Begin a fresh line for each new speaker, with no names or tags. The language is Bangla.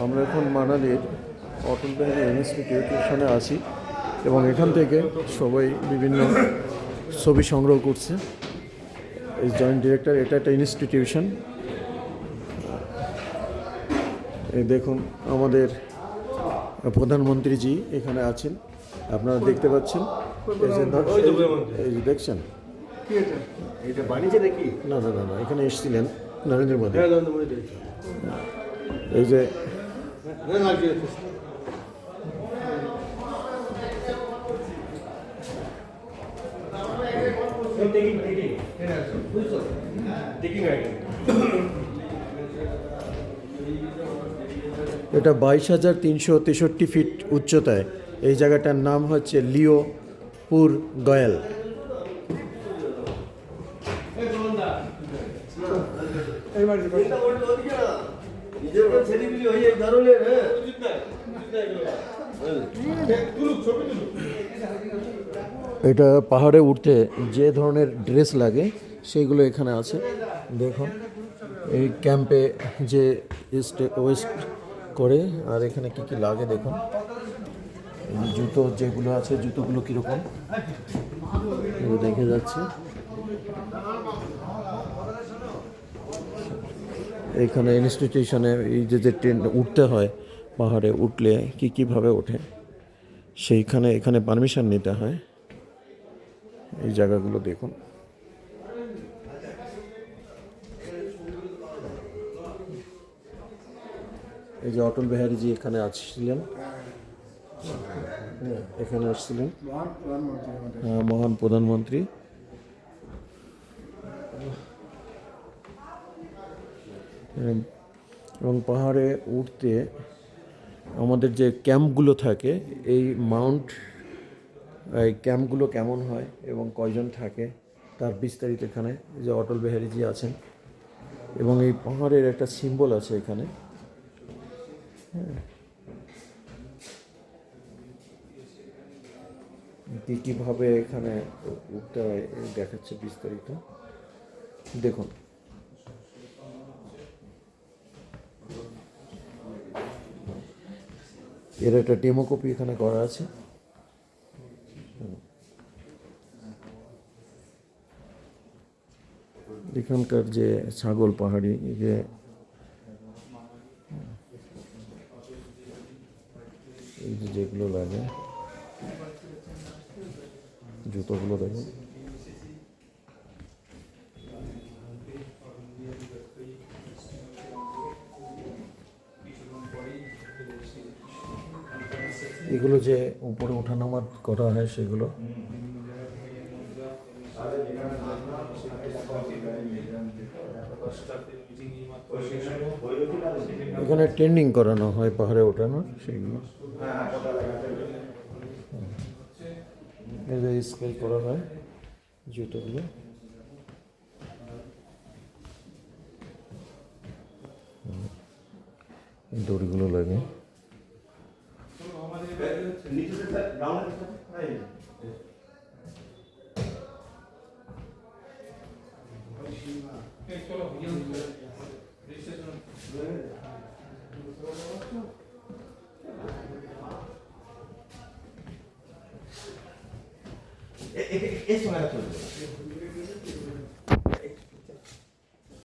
আমরা এখন মানালির অটল বিহারী ইনস্টিটিউশনে আছি এবং এখান থেকে সবাই বিভিন্ন ছবি সংগ্রহ করছে। এই জয়েন্ট ডিরেক্টর, এটা একটা ইনস্টিটিউশন। এই দেখুন আমাদের প্রধানমন্ত্রীজি এখানে আছেন, আপনারা দেখতে পাচ্ছেন। এই যে দেখছেন,
এটা বানিয়েছে নাকি?
না না না না, এখানে এসেছিলেন নরেন্দ্র মোদী। এই যে এটা 22,363 ফিট উচ্চতায়। এই জায়গাটার নাম হচ্ছে লিওপুর গয়াল। এটা পাহাড়ে উঠতে যে ধরনের ড্রেস লাগে সেইগুলো এখানে আছে। দেখুন এই ক্যাম্পে যে ওয়েস্ট করে, আর এখানে কি কি লাগে দেখুন। জুতো যেগুলো আছে, জুতোগুলো কীরকম দেখে যাচ্ছে। এখানে ইনস্টিটিউশনে এই যে ট্রেন উঠতে হয়, পাহাড়ে উঠলে কীভাবে ওঠে সেইখানে এখানে পারমিশন নিতে হয়। এই জায়গাগুলো দেখুন। এই যে অটল বিহারীজি এখানে আসছিলেন, এখানে আসছিলেন মহান প্রধানমন্ত্রী। এবং পাহাড়ে উঠতে আমাদের যে ক্যাম্পগুলো থাকে, এই এই ক্যাম্পগুলো কেমন হয় এবং কয়জন থাকে তার বিস্তারিত এখানে যে অটল বিহারীজি আছেন। এবং এই পাহাড়ের একটা সিম্বল আছে এখানে। কীভাবে এখানে উঠতে হয় দেখাচ্ছে বিস্তারিত, দেখুন। এর একটা ডেমো কপি এখানে করা আছে। এখানকার যে ছাগল পাহাড়ি, যে এই যেগুলো লাগে, জুতোগুলো দেখুন। এগুলো যে উপরে ওঠানামা করা হয় সেগুলো। এখানে ট্রেনিং করানো হয় পাহাড়ে ওঠানোর, সেইগুলো স্কেল করা হয় জুতোগুলো। দড়িগুলো লাগে।
এর সঙ্গে চলবে।